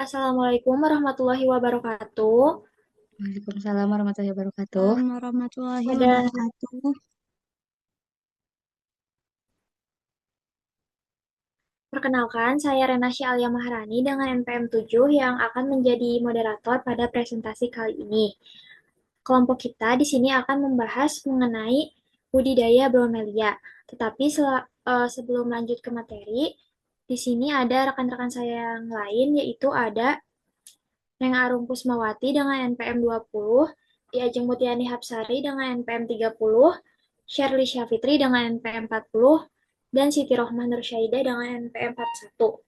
Assalamualaikum warahmatullahi wabarakatuh. Waalaikumsalam warahmatullahi wabarakatuh. Assalamualaikum warahmatullahi Pada wabarakatuh. Perkenalkan, saya Renasya Alia Maharani dengan NPM 7 yang akan menjadi moderator pada presentasi kali ini. Kelompok kita di sini akan membahas mengenai budidaya bromelia. Tetapi sebelum lanjut ke materi, di sini ada rekan-rekan saya yang lain, yaitu ada Neng Arum Kusmawati dengan NPM 20, Diajeng Mutiani Hapsari dengan NPM 30, Shirley Syafitri dengan NPM 40, dan Siti Rohmah Nursyaida dengan NPM 41.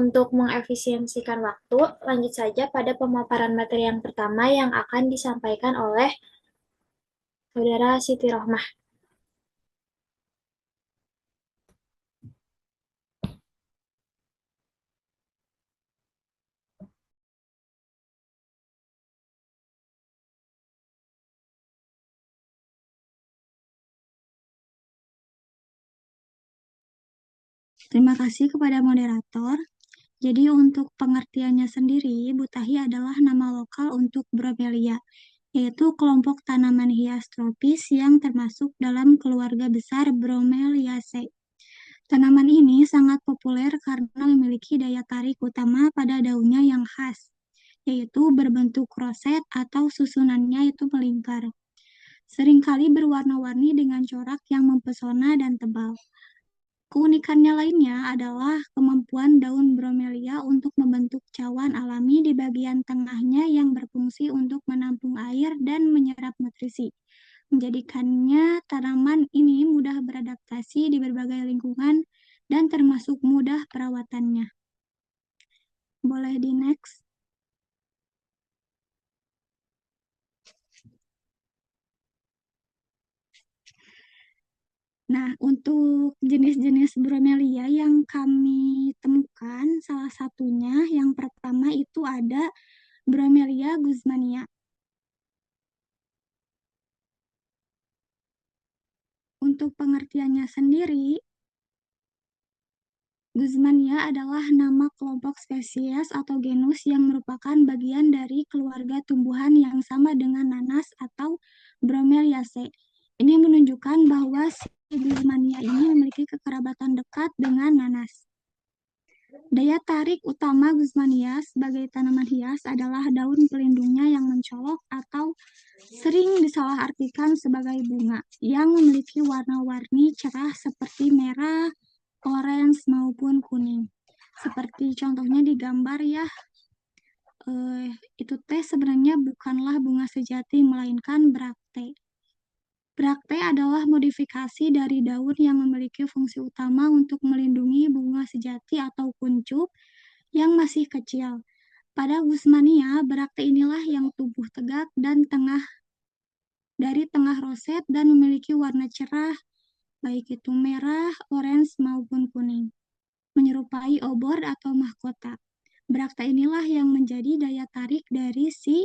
Untuk mengefisiensikan waktu, lanjut saja pada pemaparan materi yang pertama yang akan disampaikan oleh Saudara Siti Rohmah. Terima kasih kepada moderator. Jadi untuk pengertiannya sendiri, Butahi adalah nama lokal untuk bromelia, yaitu kelompok tanaman hias tropis yang termasuk dalam keluarga besar Bromeliaceae. Tanaman ini sangat populer karena memiliki daya tarik utama pada daunnya yang khas, yaitu berbentuk roset atau susunannya itu melingkar. Seringkali berwarna-warni dengan corak yang mempesona dan tebal. Keunikannya lainnya adalah kemampuan daun bromelia untuk membentuk cawan alami di bagian tengahnya yang berfungsi untuk menampung air dan menyerap nutrisi, menjadikannya tanaman ini mudah beradaptasi di berbagai lingkungan dan termasuk mudah perawatannya. Boleh di next. Nah, untuk jenis-jenis bromelia yang kami temukan, salah satunya yang pertama itu ada Bromelia guzmania. Untuk pengertiannya sendiri, Guzmania adalah nama kelompok spesies atau genus yang merupakan bagian dari keluarga tumbuhan yang sama dengan nanas atau Bromeliaceae. Ini menunjukkan bahwa si Guzmania ini memiliki kekerabatan dekat dengan nanas. Daya tarik utama Guzmania sebagai tanaman hias adalah daun pelindungnya yang mencolok atau sering disalahartikan sebagai bunga yang memiliki warna-warni cerah seperti merah, orange, maupun kuning. Seperti contohnya di gambar ya, itu teh sebenarnya bukanlah bunga sejati, melainkan brakte. Brakte adalah modifikasi dari daun yang memiliki fungsi utama untuk melindungi bunga sejati atau kuncup yang masih kecil. Pada Guzmania, brakte inilah yang tumbuh tegak dan dari tengah roset dan memiliki warna cerah, baik itu merah, orange, maupun kuning, menyerupai obor atau mahkota. Brakte inilah yang menjadi daya tarik dari si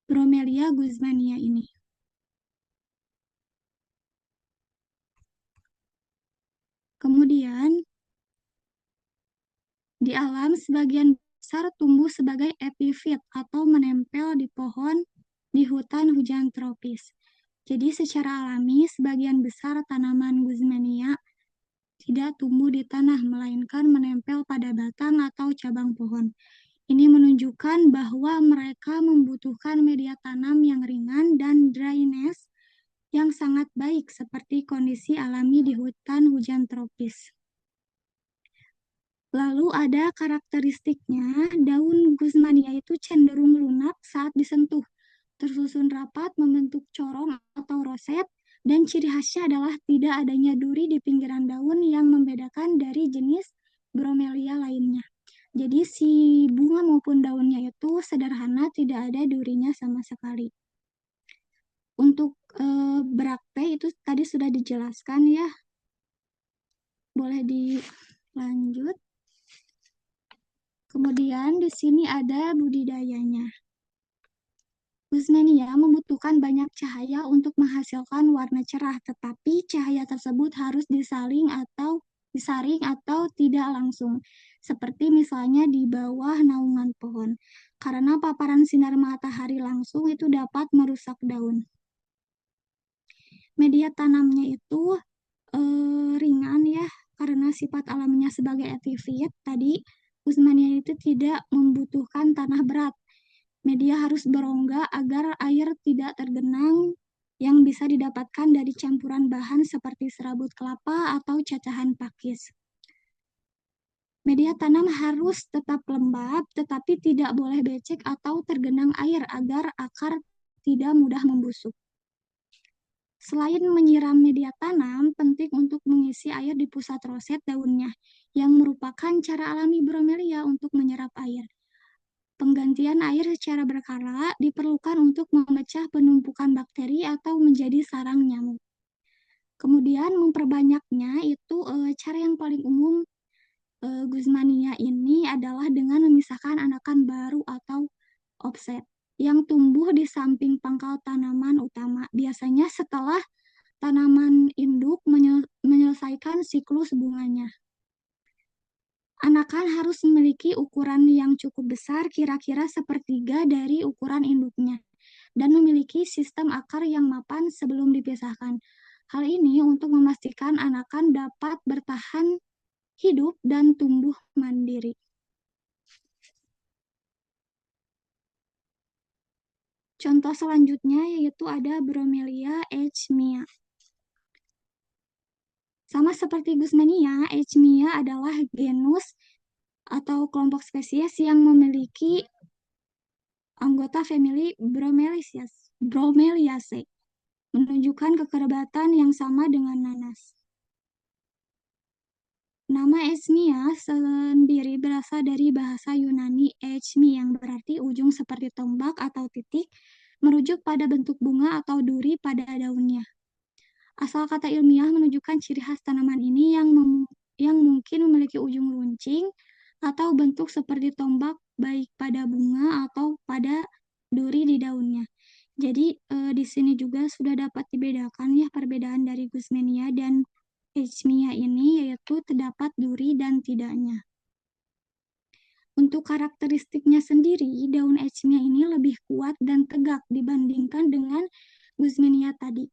Bromelia guzmania ini. Kemudian, di alam, sebagian besar tumbuh sebagai epifit atau menempel di pohon di hutan hujan tropis. Jadi secara alami, sebagian besar tanaman guzmania tidak tumbuh di tanah, melainkan menempel pada batang atau cabang pohon. Ini menunjukkan bahwa mereka membutuhkan media tanam yang ringan dan drainase yang sangat baik seperti kondisi alami di hutan hujan tropis. Lalu ada karakteristiknya, daun guzmania itu cenderung lunak saat disentuh, tersusun rapat membentuk corong atau roset, dan ciri khasnya adalah tidak adanya duri di pinggiran daun yang membedakan dari jenis bromelia lainnya. Jadi si bunga maupun daunnya itu sederhana, tidak ada durinya sama sekali. Untuk brakte itu tadi sudah dijelaskan ya. Boleh dilanjut. Kemudian di sini ada budidayanya. Guzmania membutuhkan banyak cahaya untuk menghasilkan warna cerah, tetapi cahaya tersebut harus disaling atau disaring atau tidak langsung, seperti misalnya di bawah naungan pohon. Karena paparan sinar matahari langsung itu dapat merusak daun. Media tanamnya itu ringan ya, karena sifat alaminya sebagai epifit tadi, Usmania itu tidak membutuhkan tanah berat. Media harus berongga agar air tidak tergenang yang bisa didapatkan dari campuran bahan seperti serabut kelapa atau cacahan pakis. Media tanam harus tetap lembab, tetapi tidak boleh becek atau tergenang air agar akar tidak mudah membusuk. Selain menyiram media tanam, penting untuk mengisi air di pusat roset daunnya, yang merupakan cara alami bromelia untuk menyerap air. Penggantian air secara berkala diperlukan untuk memecah penumpukan bakteri atau menjadi sarang nyamuk. Kemudian memperbanyaknya itu cara yang paling umum Guzmania ini adalah dengan memisahkan anakan baru atau offset yang tumbuh di samping pangkal tanaman utama. Biasanya setelah tanaman induk menyelesaikan siklus bunganya. Anakan harus memiliki ukuran yang cukup besar, kira-kira sepertiga dari ukuran induknya, dan memiliki sistem akar yang mapan sebelum dipisahkan. Hal ini untuk memastikan anakan dapat bertahan hidup dan tumbuh mandiri. Contoh selanjutnya yaitu ada Bromelia echmia. Sama seperti Guzmania, echmia adalah genus atau kelompok spesies yang memiliki anggota famili Bromeliaceae, menunjukkan kekerabatan yang sama dengan nanas. Nama echmia sendiri berasal dari bahasa Yunani echmi yang berarti ujung seperti tombak atau titik, merujuk pada bentuk bunga atau duri pada daunnya. Asal kata ilmiah menunjukkan ciri khas tanaman ini yang mungkin memiliki ujung runcing atau bentuk seperti tombak baik pada bunga atau pada duri di daunnya. Jadi di sini juga sudah dapat dibedakan ya perbedaan dari Guzmania dan echmia ini, yaitu terdapat duri dan tidaknya. Untuk karakteristiknya sendiri, daun echmia ini lebih kuat dan tegak dibandingkan dengan Guzmania tadi,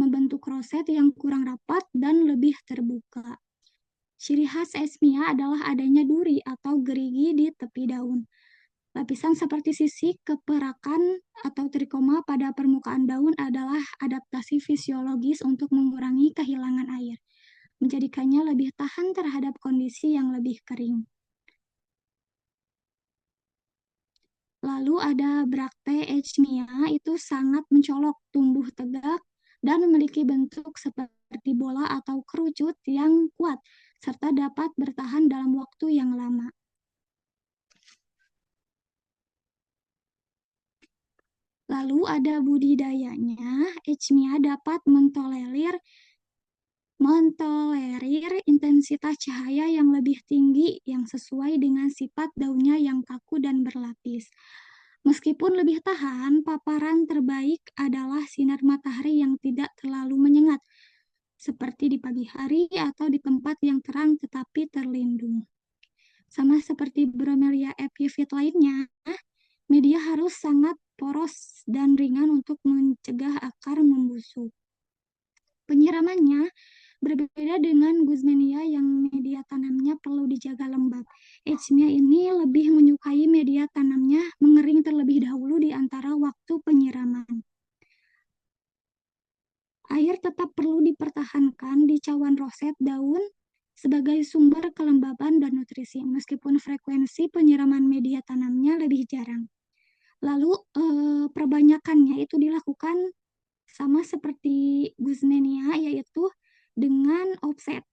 membentuk roset yang kurang rapat dan lebih terbuka. Ciri khas echmia adalah adanya duri atau gerigi di tepi daun. Lapisan seperti sisik, keperakan, atau trikoma pada permukaan daun adalah adaptasi fisiologis untuk mengurangi kehilangan air, menjadikannya lebih tahan terhadap kondisi yang lebih kering. Lalu ada Bracte echmia, itu sangat mencolok, tumbuh tegak, dan memiliki bentuk seperti bola atau kerucut yang kuat, serta dapat bertahan dalam waktu yang lama. Lalu ada budidayanya, echmia dapat mentolerir intensitas cahaya yang lebih tinggi yang sesuai dengan sifat daunnya yang kaku dan berlapis. Meskipun lebih tahan, paparan terbaik adalah sinar matahari yang tidak terlalu menyengat, seperti di pagi hari atau di tempat yang terang tetapi terlindung. Sama seperti Bromelia epiphyt lainnya, media harus sangat poros dan ringan untuk mencegah akar membusuk. Penyiramannya berbeda dengan Guzmania yang media tanamnya perlu dijaga lembab. Echmia ini lebih menyukai media tanamnya mengering terlebih dahulu di antara waktu penyiraman. Air tetap perlu dipertahankan di cawan roset daun sebagai sumber kelembaban dan nutrisi, meskipun frekuensi penyiraman media tanamnya lebih jarang. Lalu perbanyakannya itu dilakukan sama seperti Guzmania, yaitu dengan offset.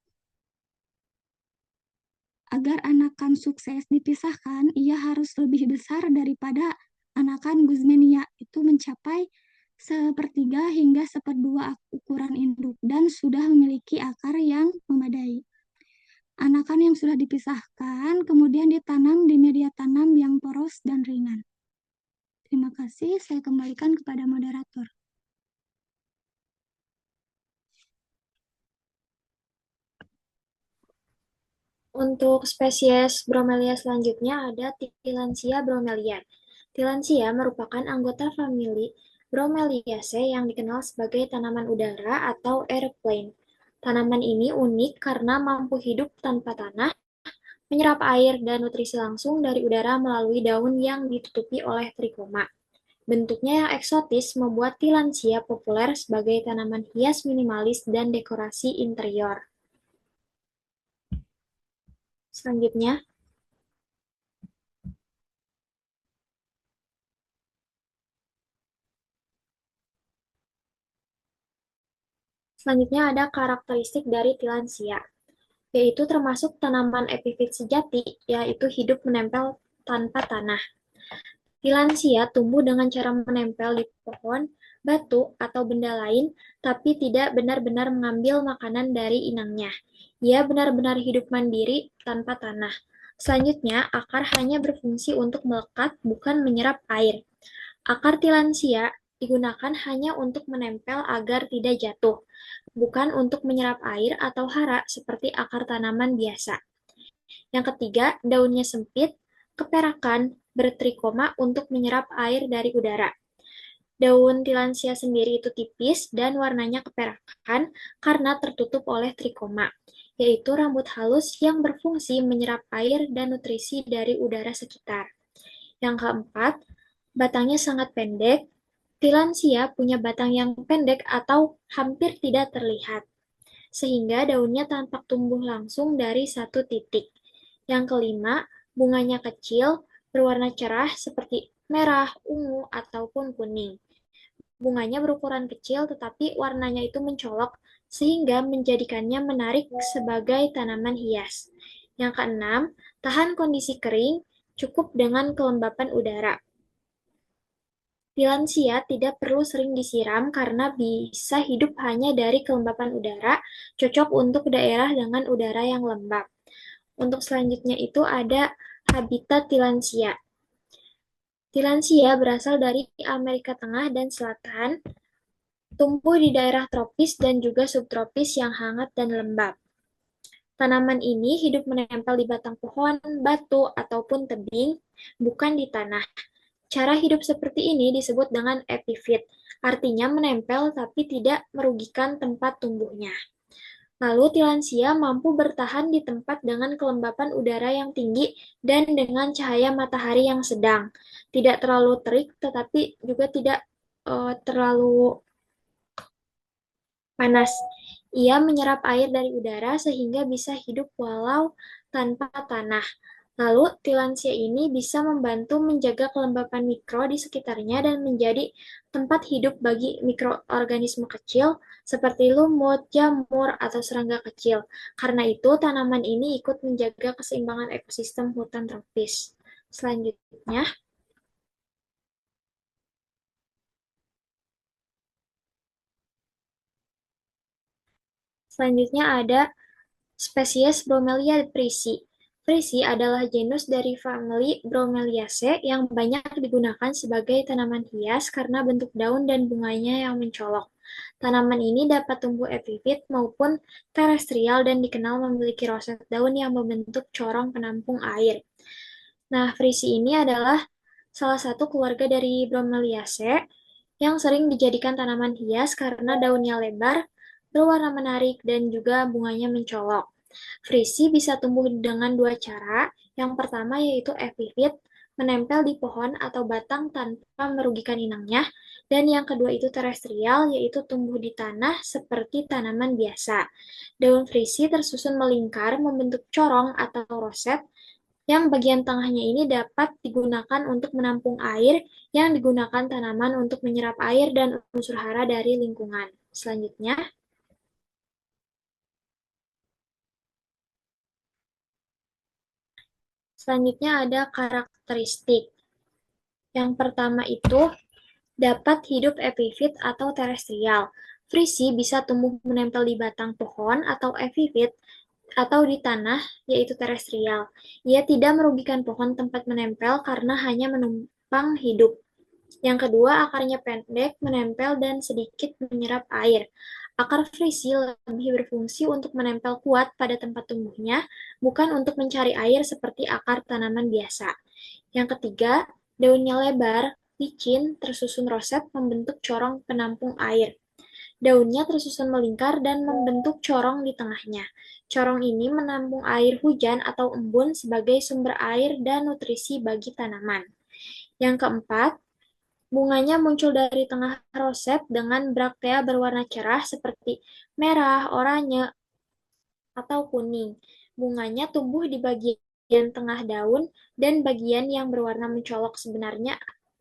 Agar anakan sukses dipisahkan, ia harus lebih besar daripada anakan Guzmania, itu mencapai sepertiga hingga seperdua ukuran induk dan sudah memiliki akar yang memadai. Anakan yang sudah dipisahkan kemudian ditanam di media tanam yang poros dan ringan. Terima kasih, saya kembalikan kepada moderator. Untuk spesies bromelia selanjutnya ada Tillandsia bromelia. Tillandsia merupakan anggota famili Bromeliaceae yang dikenal sebagai tanaman udara atau airplane. Tanaman ini unik karena mampu hidup tanpa tanah, menyerap air dan nutrisi langsung dari udara melalui daun yang ditutupi oleh trikoma. Bentuknya yang eksotis membuat Tillandsia populer sebagai tanaman hias minimalis dan dekorasi interior. Selanjutnya, ada karakteristik dari Tillandsia, yaitu termasuk tanaman epifit sejati, yaitu hidup menempel tanpa tanah. Tillandsia tumbuh dengan cara menempel di pohon, batu, atau benda lain, tapi tidak benar-benar mengambil makanan dari inangnya. Ia benar-benar hidup mandiri tanpa tanah. Selanjutnya, akar hanya berfungsi untuk melekat, bukan menyerap air. Akar Tillandsia digunakan hanya untuk menempel agar tidak jatuh, bukan untuk menyerap air atau hara seperti akar tanaman biasa. Yang ketiga, daunnya sempit, keperakan, bertrikoma untuk menyerap air dari udara. Daun Tillandsia sendiri itu tipis dan warnanya keperakan karena tertutup oleh trikoma, yaitu rambut halus yang berfungsi menyerap air dan nutrisi dari udara sekitar. Yang keempat, batangnya sangat pendek. Tillandsia punya batang yang pendek atau hampir tidak terlihat, sehingga daunnya tampak tumbuh langsung dari satu titik. Yang kelima, bunganya kecil, berwarna cerah seperti merah, ungu, ataupun kuning. Bunganya berukuran kecil tetapi warnanya itu mencolok sehingga menjadikannya menarik sebagai tanaman hias. Yang keenam, tahan kondisi kering, cukup dengan kelembapan udara. Tillandsia tidak perlu sering disiram karena bisa hidup hanya dari kelembapan udara, cocok untuk daerah dengan udara yang lembab. Untuk selanjutnya itu ada habitat Tillandsia. Tillandsia berasal dari Amerika Tengah dan Selatan, tumbuh di daerah tropis dan juga subtropis yang hangat dan lembab. Tanaman ini hidup menempel di batang pohon, batu, ataupun tebing, bukan di tanah. Cara hidup seperti ini disebut dengan epifit, artinya menempel tapi tidak merugikan tempat tumbuhnya. Lalu Tillandsia mampu bertahan di tempat dengan kelembapan udara yang tinggi dan dengan cahaya matahari yang sedang. Tidak terlalu terik tetapi juga tidak terlalu panas. Ia menyerap air dari udara sehingga bisa hidup walau tanpa tanah. Lalu, Tillandsia ini bisa membantu menjaga kelembapan mikro di sekitarnya dan menjadi tempat hidup bagi mikroorganisme kecil seperti lumut, jamur, atau serangga kecil. Karena itu, tanaman ini ikut menjaga keseimbangan ekosistem hutan tropis. Selanjutnya, ada spesies Bromelia prisi. Prisi adalah genus dari famili Bromeliaceae yang banyak digunakan sebagai tanaman hias karena bentuk daun dan bunganya yang mencolok. Tanaman ini dapat tumbuh epifit maupun terestrial dan dikenal memiliki roset daun yang membentuk corong penampung air. Nah, Prisi ini adalah salah satu keluarga dari Bromeliaceae yang sering dijadikan tanaman hias karena daunnya lebar, berwarna menarik, dan juga bunganya mencolok. Frisi bisa tumbuh dengan dua cara. Yang pertama yaitu epifit, menempel di pohon atau batang tanpa merugikan inangnya. Dan yang kedua itu terestrial, yaitu tumbuh di tanah seperti tanaman biasa. Daun frisi tersusun melingkar membentuk corong atau roset, yang bagian tengahnya ini dapat digunakan untuk menampung air, yang digunakan tanaman untuk menyerap air dan unsur hara dari lingkungan. Selanjutnya, ada karakteristik. Yang pertama itu dapat hidup epifit atau terestrial. Frisi bisa tumbuh menempel di batang pohon atau epifit atau di tanah, yaitu terestrial. Ia tidak merugikan pohon tempat menempel karena hanya menumpang hidup. Yang kedua, akarnya pendek, menempel, dan sedikit menyerap air. Akar frisi lebih berfungsi untuk menempel kuat pada tempat tumbuhnya, bukan untuk mencari air seperti akar tanaman biasa. Yang ketiga, daunnya lebar, licin, tersusun roset membentuk corong penampung air. Daunnya tersusun melingkar dan membentuk corong di tengahnya. Corong ini menampung air hujan atau embun sebagai sumber air dan nutrisi bagi tanaman. Yang keempat, bunganya muncul dari tengah roset dengan braktea berwarna cerah seperti merah, oranye, atau kuning. Bunganya tumbuh di bagian tengah daun dan bagian yang berwarna mencolok sebenarnya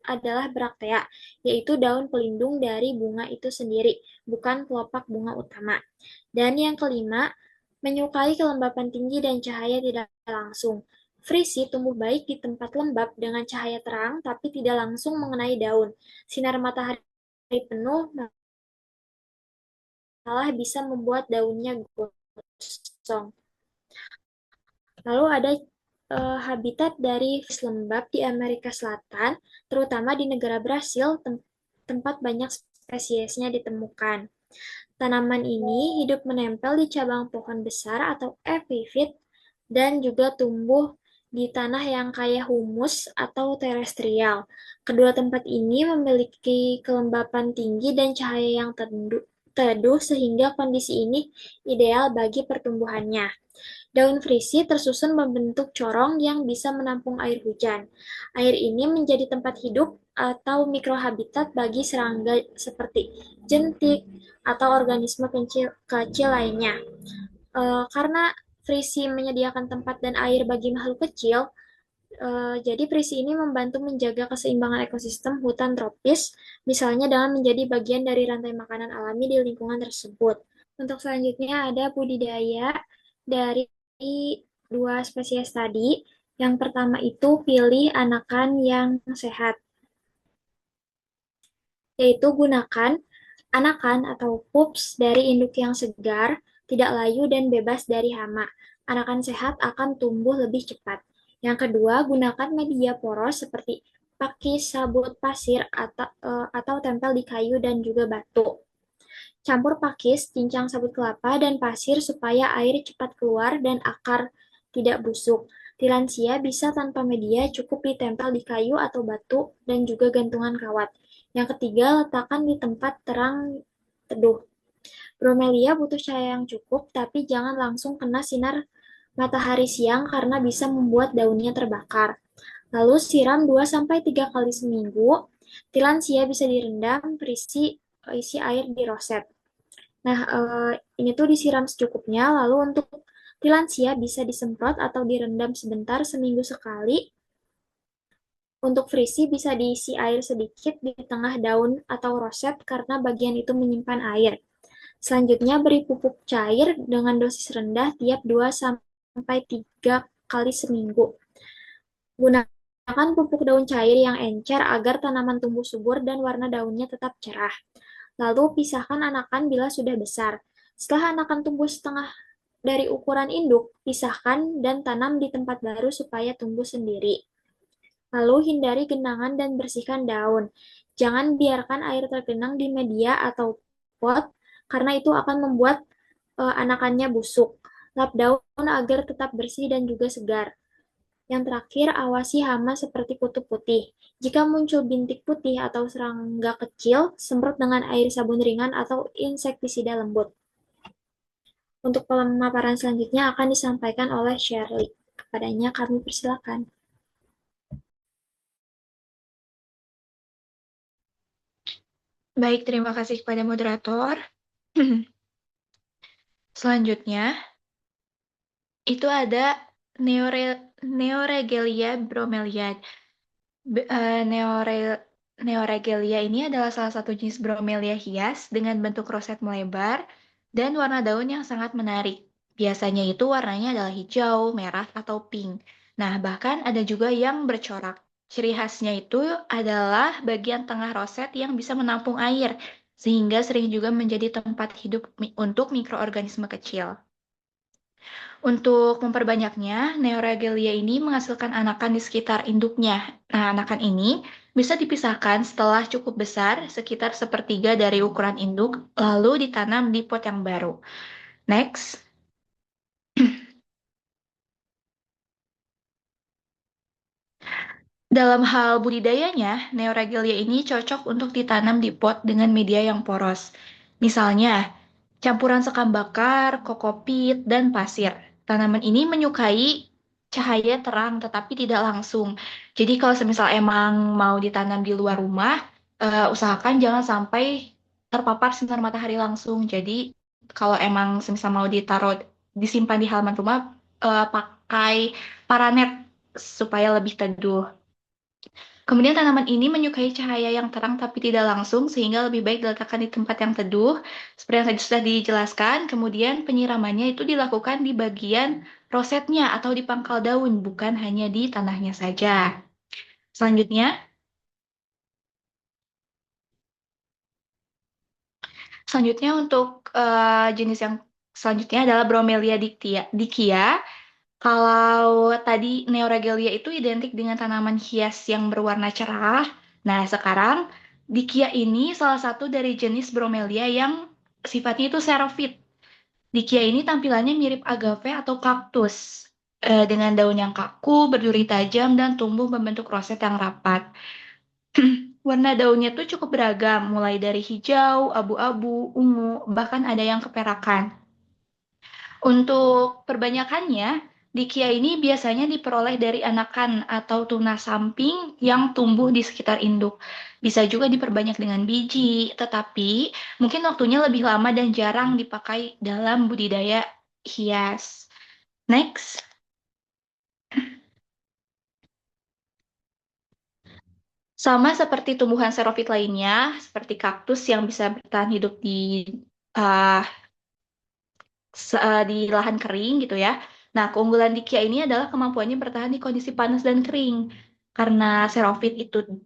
adalah braktea, yaitu daun pelindung dari bunga itu sendiri, bukan kelopak bunga utama. Dan yang kelima, menyukai kelembapan tinggi dan cahaya tidak langsung. Frisi tumbuh baik di tempat lembab dengan cahaya terang tapi tidak langsung mengenai daun. Sinar matahari penuh malah bisa membuat daunnya gosong. Lalu ada habitat dari virus lembab di Amerika Selatan, terutama di negara Brasil, tempat banyak spesiesnya ditemukan. Tanaman ini hidup menempel di cabang pohon besar atau epifit dan juga tumbuh di tanah yang kaya humus atau terestrial. Kedua tempat ini memiliki kelembapan tinggi dan cahaya yang teduh sehingga kondisi ini ideal bagi pertumbuhannya. Daun frisi tersusun membentuk corong yang bisa menampung air hujan. Air ini menjadi tempat hidup atau mikrohabitat bagi serangga seperti jentik atau organisme kecil lainnya. Karena frisi menyediakan tempat dan air bagi makhluk kecil, jadi frisi ini membantu menjaga keseimbangan ekosistem hutan tropis, misalnya dengan menjadi bagian dari rantai makanan alami di lingkungan tersebut. Untuk selanjutnya ada budidaya dari dua spesies tadi. Yang pertama itu pilih anakan yang sehat, yaitu gunakan anakan atau pups dari induk yang segar, tidak layu dan bebas dari hama. Anakan sehat akan tumbuh lebih cepat. Yang kedua, gunakan media poros seperti pakis, sabut, pasir, atau tempel di kayu dan juga batu. Campur pakis, cincang sabut kelapa, dan pasir supaya air cepat keluar dan akar tidak busuk. Tilansia bisa tanpa media, cukup ditempel di kayu atau batu dan juga gantungan kawat. Yang ketiga, letakkan di tempat terang teduh. Bromelia butuh cahaya yang cukup, tapi jangan langsung kena sinar matahari siang karena bisa membuat daunnya terbakar. Lalu siram 2-3 kali seminggu. Tilansia bisa direndam berisi isi air di roset. Nah, ini tuh disiram secukupnya, lalu untuk tilansia bisa disemprot atau direndam sebentar seminggu sekali. Untuk frisi bisa diisi air sedikit di tengah daun atau roset karena bagian itu menyimpan air. Selanjutnya beri pupuk cair dengan dosis rendah tiap 2-3 kali seminggu. Gunakan pupuk daun cair yang encer agar tanaman tumbuh subur dan warna daunnya tetap cerah. Lalu pisahkan anakan bila sudah besar. Setelah anakan tumbuh setengah dari ukuran induk, pisahkan dan tanam di tempat baru supaya tumbuh sendiri. Lalu hindari genangan dan bersihkan daun. Jangan biarkan air tergenang di media atau pot, karena itu akan membuat anakannya busuk. Lap daun agar tetap bersih dan juga segar. Yang terakhir, awasi hama seperti kutu putih. Jika muncul bintik putih atau serangga kecil, semprot dengan air sabun ringan atau insektisida lembut. Untuk pemaparan selanjutnya akan disampaikan oleh Shirley. Kepadanya kami persilakan. Baik, terima kasih kepada moderator. Selanjutnya, itu ada Neoregelia bromelia. Neoregelia ini adalah salah satu jenis bromelia hias dengan bentuk roset melebar dan warna daun yang sangat menarik. Biasanya itu warnanya adalah hijau, merah, atau pink. Nah, bahkan ada juga yang bercorak. Ciri khasnya itu adalah bagian tengah roset yang bisa menampung air, sehingga sering juga menjadi tempat hidup untuk mikroorganisme kecil. Untuk memperbanyaknya, Neoregelia ini menghasilkan anakan di sekitar induknya. Nah, anakan ini Bisa dipisahkan setelah cukup besar, sekitar sepertiga dari ukuran induk, lalu ditanam di pot yang baru. Next. Dalam hal budidayanya, Neoregelia ini cocok untuk ditanam di pot dengan media yang poros. Misalnya, campuran sekam bakar, kokopit, dan pasir. Tanaman ini menyukai cahaya terang tetapi tidak langsung. Jadi kalau semisal emang mau ditanam di luar rumah, usahakan jangan sampai terpapar sinar matahari langsung. Jadi kalau emang semisal mau disimpan di halaman rumah, pakai paranet supaya lebih teduh. Kemudian tanaman ini menyukai cahaya yang terang tapi tidak langsung, sehingga lebih baik diletakkan di tempat yang teduh. Seperti yang tadi sudah dijelaskan, kemudian penyiramannya itu dilakukan di bagian rosetnya atau di pangkal daun, bukan hanya di tanahnya saja. Selanjutnya, selanjutnya untuk jenis yang selanjutnya adalah Bromelia dikia. Kalau tadi Neoregelia itu identik dengan tanaman hias yang berwarna cerah. Nah, sekarang Dikia ini salah satu dari jenis bromelia yang sifatnya itu xerophyt. Dikia ini tampilannya mirip agave atau kaktus, dengan daun yang kaku, berduri tajam, dan tumbuh membentuk roset yang rapat. Warna daunnya tuh cukup beragam, mulai dari hijau, abu-abu, ungu, bahkan ada yang keperakan. Untuk perbanyakannya, dikia ini biasanya diperoleh dari anakan atau tunas samping yang tumbuh di sekitar induk. Bisa juga diperbanyak dengan biji, tetapi mungkin waktunya lebih lama dan jarang dipakai dalam budidaya hias. Next. Sama seperti tumbuhan xerophyt lainnya, seperti kaktus yang bisa bertahan hidup uh, di lahan kering gitu ya. Nah, keunggulan di Kia ini adalah kemampuannya bertahan di kondisi panas dan kering. Karena xerophyt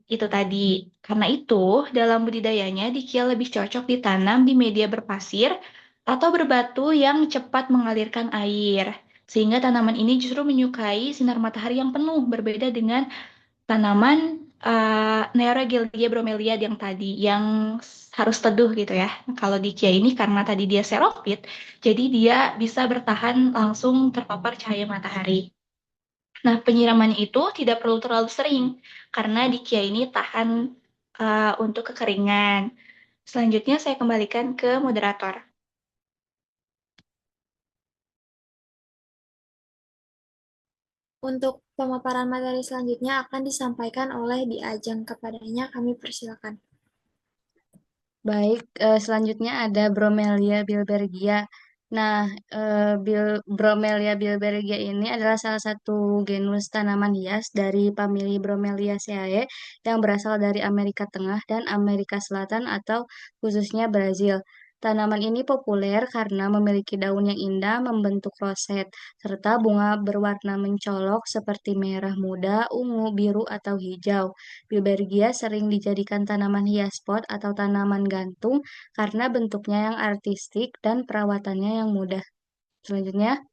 itu tadi. Karena itu, dalam budidayanya di Kia lebih cocok ditanam di media berpasir atau berbatu yang cepat mengalirkan air. Sehingga tanaman ini justru menyukai sinar matahari yang penuh, berbeda dengan tanaman Neoregelia bromelia yang tadi, yang harus teduh gitu ya. Kalau di Kia ini karena tadi dia xerophyt, jadi dia bisa bertahan langsung terpapar cahaya matahari. Nah, penyiramannya itu tidak perlu terlalu sering, karena di Kia ini tahan untuk kekeringan. Selanjutnya saya kembalikan ke moderator. Untuk pemaparan materi selanjutnya akan disampaikan oleh Di Ajeng. Kepadanya kami persilakan. Baik, selanjutnya ada Bromelia bilbergia. Nah, Bromelia bilbergia ini adalah salah satu genus tanaman hias dari famili Bromeliaceae yang berasal dari Amerika Tengah dan Amerika Selatan atau khususnya Brazil. Tanaman ini populer karena memiliki daun yang indah membentuk roset, serta bunga berwarna mencolok seperti merah muda, ungu, biru, atau hijau. Bilbergia sering dijadikan tanaman hias pot atau tanaman gantung karena bentuknya yang artistik dan perawatannya yang mudah. Selanjutnya,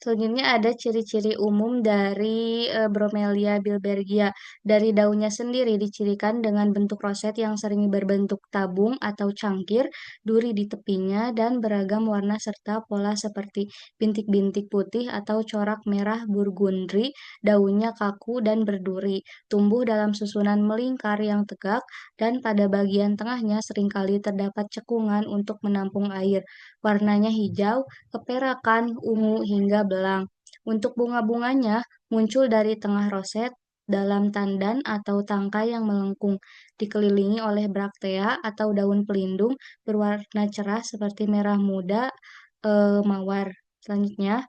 Selanjutnya ada ciri-ciri umum dari Bromelia bilbergia. Dari daunnya sendiri dicirikan dengan bentuk roset yang sering berbentuk tabung atau cangkir, duri di tepinya, dan beragam warna serta pola seperti bintik-bintik putih atau corak merah burgundri. Daunnya kaku dan berduri, tumbuh dalam susunan melingkar yang tegak, dan pada bagian tengahnya seringkali terdapat cekungan untuk menampung air. Warnanya hijau, keperakan, ungu, hingga belang. Untuk bunga-bunganya muncul dari tengah roset dalam tandan atau tangkai yang melengkung, dikelilingi oleh braktea atau daun pelindung berwarna cerah seperti merah muda mawar. Selanjutnya,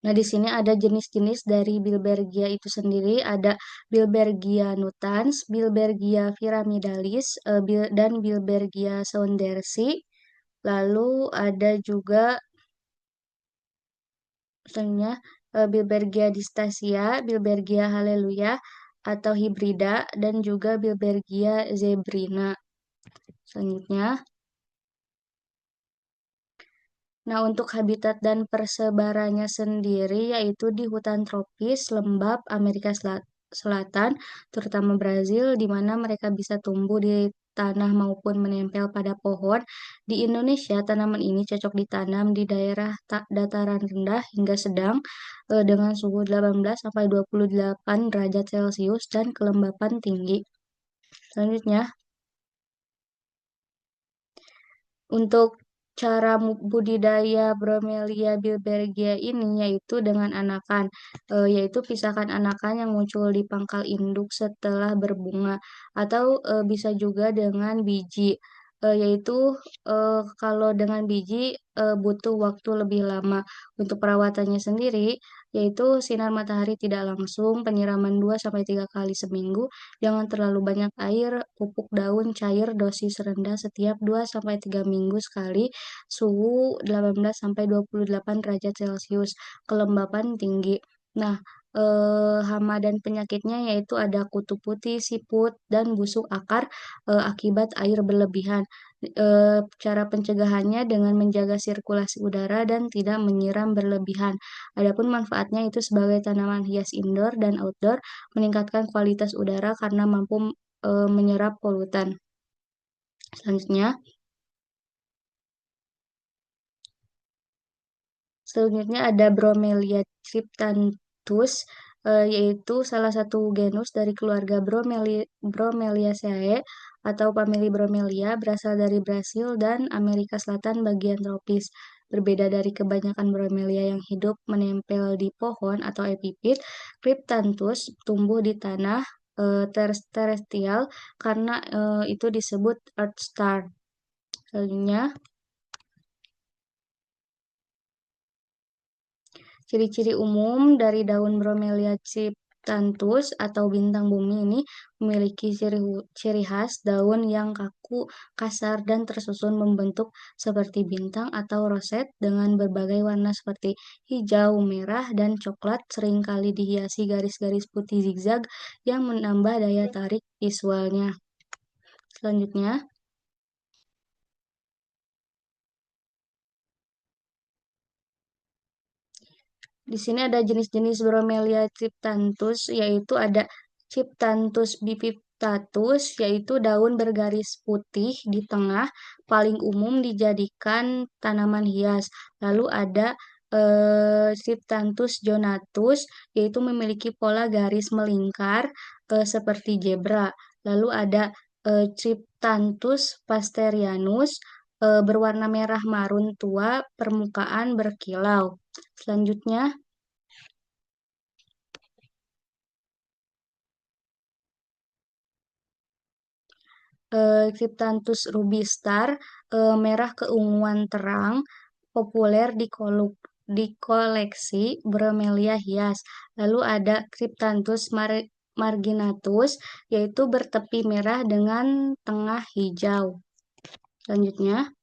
nah di sini ada jenis-jenis dari Bilbergia itu sendiri, ada Bilbergia nutans, Bilbergia pyramidalis, dan Bilbergia saundersi. Lalu ada juga misalnya Bilbergia distasia, Bilbergia haleluya atau hibrida dan juga Bilbergia zebrina. Selanjutnya Nah, untuk habitat dan persebarannya sendiri yaitu di hutan tropis, lembap Amerika Selatan, terutama Brazil, di mana mereka bisa tumbuh di tanah maupun menempel pada pohon. Di Indonesia, tanaman ini cocok ditanam di daerah dataran rendah hingga sedang dengan suhu 18 sampai 28 derajat Celcius dan kelembapan tinggi. Selanjutnya, untuk cara budidaya Bromelia bilbergia ini yaitu dengan anakan, yaitu pisahkan anakan yang muncul di pangkal induk setelah berbunga, atau bisa juga dengan biji, yaitu kalau dengan biji butuh waktu lebih lama. Untuk perawatannya sendiri, yaitu sinar matahari tidak langsung, penyiraman 2-3 kali seminggu, jangan terlalu banyak air, pupuk daun cair dosis rendah setiap 2-3 minggu sekali, suhu 18-28 derajat Celcius, kelembapan tinggi. Nah, hama dan penyakitnya yaitu ada kutu putih, siput, dan busuk akar akibat air berlebihan. Cara pencegahannya dengan menjaga sirkulasi udara dan tidak menyiram berlebihan. Adapun manfaatnya itu sebagai tanaman hias indoor dan outdoor, meningkatkan kualitas udara karena mampu menyerap polutan. Selanjutnya ada Bromelia cryptanthus, yaitu salah satu genus dari keluarga Bromeliaceae atau famili Bromelia, berasal dari Brasil dan Amerika Selatan bagian tropis. Berbeda dari kebanyakan bromelia yang hidup menempel di pohon atau epifit, cryptanthus tumbuh di tanah terestrial karena itu disebut earth star. Selanjutnya, ciri-ciri umum dari daun Bromelia cryptanthus atau bintang bumi ini memiliki ciri khas daun yang kaku, kasar, dan tersusun membentuk seperti bintang atau roset dengan berbagai warna seperti hijau, merah, dan coklat, seringkali dihiasi garis-garis putih zigzag yang menambah daya tarik visualnya. Selanjutnya, di sini ada jenis-jenis Bromelia cryptanthus, yaitu ada Cryptanthus bipiptatus, yaitu daun bergaris putih di tengah, paling umum dijadikan tanaman hias. Lalu ada Cryptanthus jonatus, yaitu memiliki pola garis melingkar seperti zebra. Lalu ada Cryptanthus pasterianus, berwarna merah marun tua, permukaan berkilau. Selanjutnya, Cryptanthus rubistar, merah keunguan terang, populer di koleksi Bromelia hias. Lalu ada Cryptanthus marginatus, yaitu bertepi merah dengan tengah hijau. Selanjutnya,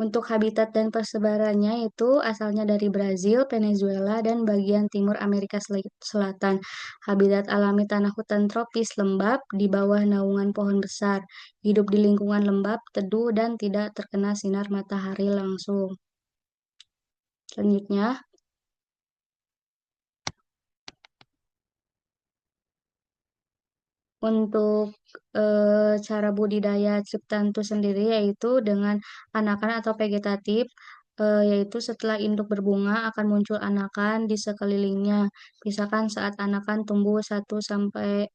untuk habitat dan persebarannya itu asalnya dari Brazil, Venezuela, dan bagian timur Amerika Selatan. Habitat alami tanah hutan tropis lembab di bawah naungan pohon besar. Hidup di lingkungan lembab, teduh, dan tidak terkena sinar matahari langsung. Selanjutnya, untuk cara budidaya cryptanthus sendiri yaitu dengan anakan atau vegetatif, yaitu setelah induk berbunga akan muncul anakan di sekelilingnya. Misalkan saat anakan tumbuh 1-3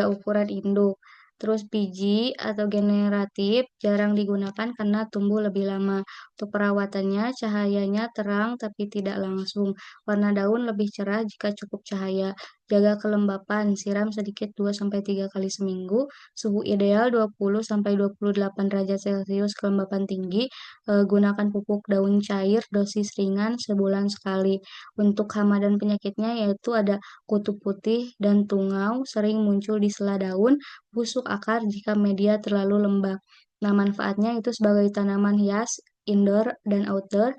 ukuran induk. Terus biji atau generatif jarang digunakan karena tumbuh lebih lama. Untuk perawatannya, cahayanya terang tapi tidak langsung. Warna daun lebih cerah jika cukup cahaya. Jaga kelembapan, siram sedikit 2-3 kali seminggu. Suhu ideal 20-28 derajat Celcius, kelembapan tinggi. Gunakan pupuk daun cair, dosis ringan sebulan sekali. Untuk hama dan penyakitnya yaitu ada kutu putih dan tungau sering muncul di sela daun, busuk akar jika media terlalu lembab. Nah, manfaatnya itu sebagai tanaman hias, indoor dan outdoor,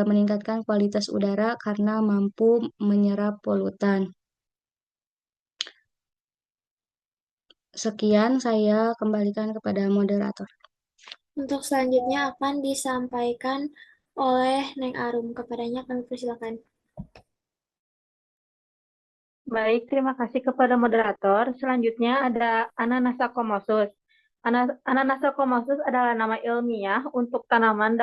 meningkatkan kualitas udara karena mampu menyerap polutan. Sekian, saya kembalikan kepada moderator. Untuk selanjutnya akan disampaikan oleh Neng Arum. Kepadanya kami persilakan. Baik, terima kasih kepada moderator. Selanjutnya ada Ananasa comosus. Ananasa comosus adalah nama ilmiah untuk tanaman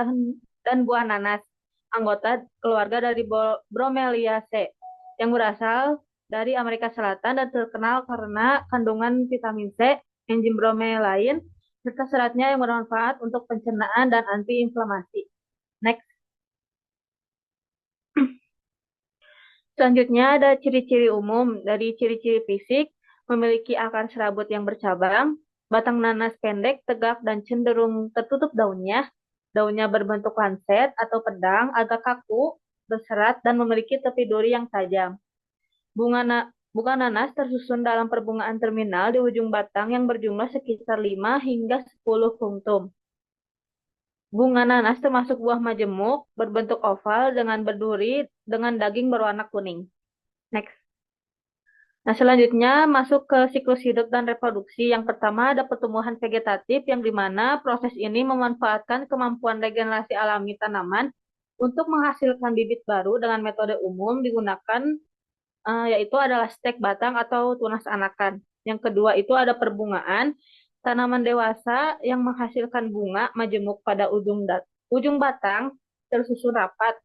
dan buah nanas, anggota keluarga dari Bromeliaceae, yang berasal dari Amerika Selatan dan terkenal karena kandungan vitamin C, enzim bromelain, serta seratnya yang bermanfaat untuk pencernaan dan antiinflamasi. Next. Selanjutnya ada ciri-ciri umum. Dari ciri-ciri fisik, memiliki akar serabut yang bercabang, batang nanas pendek, tegak, dan cenderung tertutup daunnya. Daunnya berbentuk lancet atau pedang, agak kaku, berserat, dan memiliki tepi duri yang tajam. Bunga nanas tersusun dalam perbungaan terminal di ujung batang yang berjumlah sekitar 5 hingga 10 punktum. Bunga nanas termasuk buah majemuk, berbentuk oval dengan berduri dengan daging berwarna kuning. Next. Nah, selanjutnya masuk ke siklus hidup dan reproduksi. Yang pertama ada pertumbuhan vegetatif yang dimana proses ini memanfaatkan kemampuan regenerasi alami tanaman untuk menghasilkan bibit baru dengan metode umum digunakan yaitu adalah stek batang atau tunas anakan. Yang kedua itu ada perbungaan. Tanaman dewasa yang menghasilkan bunga majemuk pada ujung batang tersusun rapat.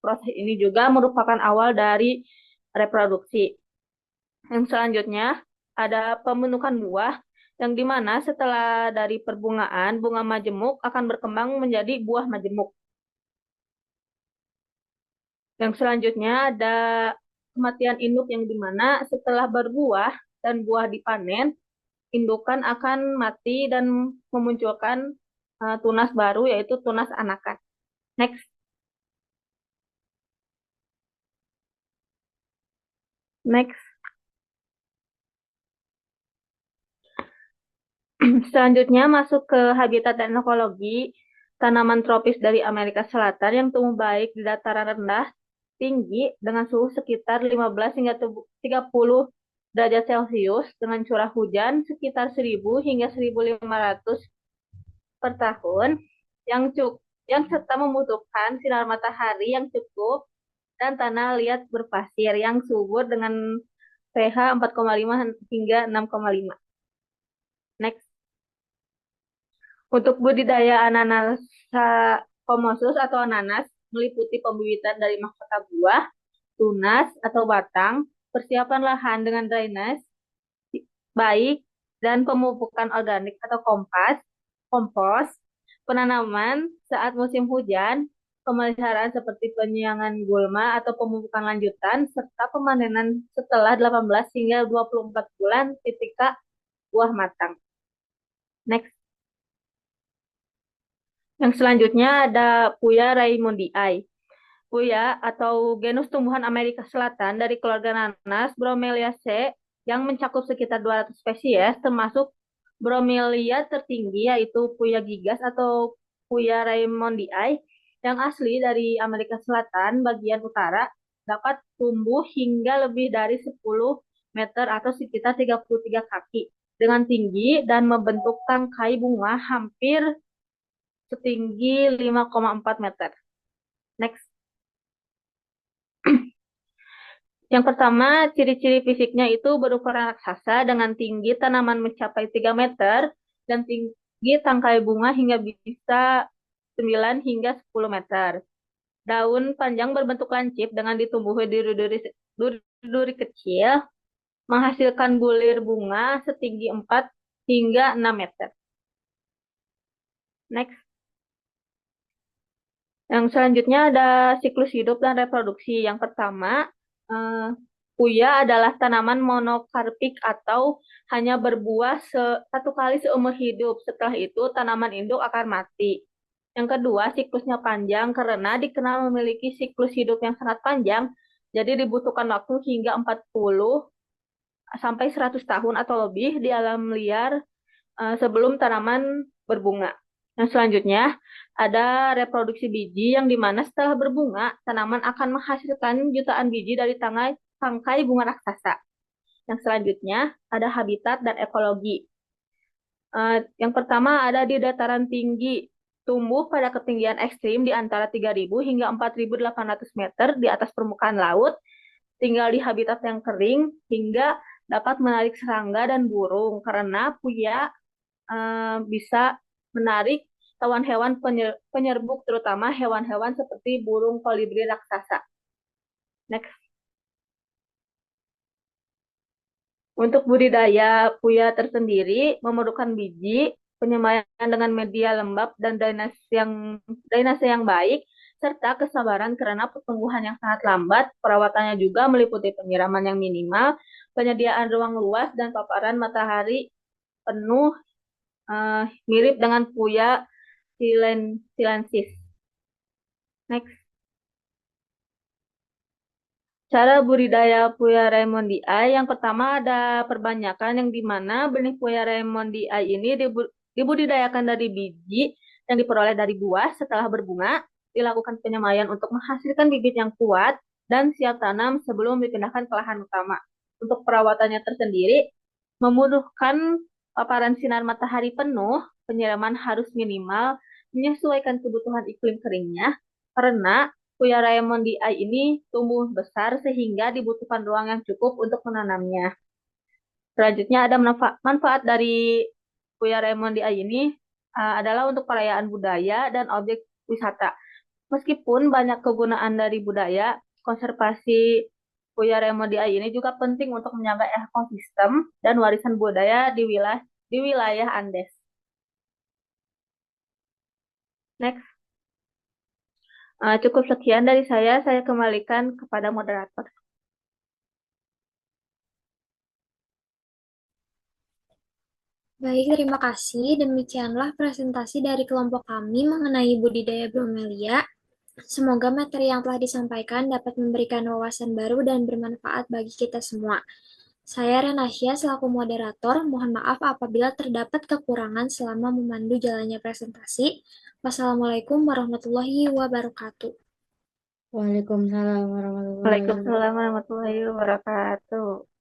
Proses ini juga merupakan awal dari reproduksi. Yang selanjutnya ada pembentukan buah yang dimana setelah dari perbungaan bunga majemuk akan berkembang menjadi buah majemuk. Yang selanjutnya ada kematian induk yang dimana setelah berbuah dan buah dipanen, indukan akan mati dan memunculkan tunas baru yaitu tunas anakan. Next. Next. Selanjutnya masuk ke habitat dan ekologi. Tanaman tropis dari Amerika Selatan yang tumbuh baik di dataran rendah tinggi dengan suhu sekitar 15 hingga 30 derajat Celcius dengan curah hujan sekitar 1000 hingga 1500 per tahun yang serta membutuhkan sinar matahari yang cukup dan tanah liat berpasir yang subur dengan pH 4,5 hingga 6,5. Next. Untuk budidaya Ananasa comosus atau ananas meliputi pembibitan dari mahkota buah, tunas atau batang, persiapan lahan dengan drainase baik, dan pemupukan organik atau kompos, penanaman saat musim hujan, pemeliharaan seperti penyiangan gulma atau pemupukan lanjutan, serta pemanenan setelah 18 hingga 24 bulan ketika buah matang. Next. Yang selanjutnya ada Puya raymondii. Puya atau genus tumbuhan Amerika Selatan dari keluarga nanas Bromeliaceae yang mencakup sekitar 200 spesies termasuk Bromelia tertinggi yaitu Puya gigas atau Puya raymondii yang asli dari Amerika Selatan bagian utara dapat tumbuh hingga lebih dari 10 meter atau sekitar 33 kaki dengan tinggi dan membentuk tangkai bunga hampir setinggi 5,4 meter. Next. Yang pertama, ciri-ciri fisiknya itu berukuran raksasa dengan tinggi tanaman mencapai 3 meter dan tinggi tangkai bunga hingga bisa 9 hingga 10 meter. Daun panjang berbentuk lancip dengan ditumbuhi duri-duri kecil, menghasilkan bulir bunga setinggi 4 hingga 6 meter. Next. Yang selanjutnya ada siklus hidup dan reproduksi. Yang pertama, Puya adalah tanaman monokarpik atau hanya berbuah satu kali seumur hidup. Setelah itu, tanaman induk akan mati. Yang kedua, siklusnya panjang karena dikenal memiliki siklus hidup yang sangat panjang, jadi dibutuhkan waktu hingga 40 sampai 100 tahun atau lebih di alam liar sebelum tanaman berbunga. Yang selanjutnya, ada reproduksi biji yang dimana setelah berbunga, tanaman akan menghasilkan jutaan biji dari tangkai bunga raksasa. Yang selanjutnya ada habitat dan ekologi. Yang pertama ada di dataran tinggi, tumbuh pada ketinggian ekstrim di antara 3.000 hingga 4.800 meter di atas permukaan laut, tinggal di habitat yang kering hingga dapat menarik serangga dan burung karena puya bisa menarik hewan-hewan penyerbuk terutama hewan-hewan seperti burung kolibri raksasa. Next. Untuk budidaya puya tersendiri memerlukan biji, penyemaian dengan media lembab dan drainase yang baik, serta kesabaran karena pertumbuhan yang sangat lambat. Perawatannya juga meliputi penyiraman yang minimal, penyediaan ruang luas, dan paparan matahari penuh mirip dengan puya silensis. Next. Cara budidaya puya Raymondia, yang pertama ada perbanyakan yang dimana benih puya Raymondia ini dibudidayakan dari biji yang diperoleh dari buah setelah berbunga, dilakukan penyemaian untuk menghasilkan bibit yang kuat dan siap tanam sebelum dipindahkan ke lahan utama. Untuk perawatannya tersendiri, membutuhkan paparan sinar matahari penuh, penyiraman harus minimal, menyesuaikan kebutuhan iklim keringnya, karena puya Raymondia ini tumbuh besar sehingga dibutuhkan ruang yang cukup untuk menanamnya. Selanjutnya ada manfaat dari puya Raymondia ini adalah untuk perayaan budaya dan objek wisata. Meskipun banyak kegunaan dari budaya, konservasi puya Raymondia ini juga penting untuk menjaga ekosistem dan warisan budaya di wilayah Andes. Next. Cukup sekian dari saya kembalikan kepada moderator. Baik, terima kasih. Demikianlah presentasi dari kelompok kami mengenai budidaya bromelia. Semoga materi yang telah disampaikan dapat memberikan wawasan baru dan bermanfaat bagi kita semua. Saya Renasya selaku moderator, mohon maaf apabila terdapat kekurangan selama memandu jalannya presentasi. Wassalamualaikum warahmatullahi wabarakatuh. Waalaikumsalam warahmatullahi wabarakatuh. Waalaikumsalam warahmatullahi wabarakatuh.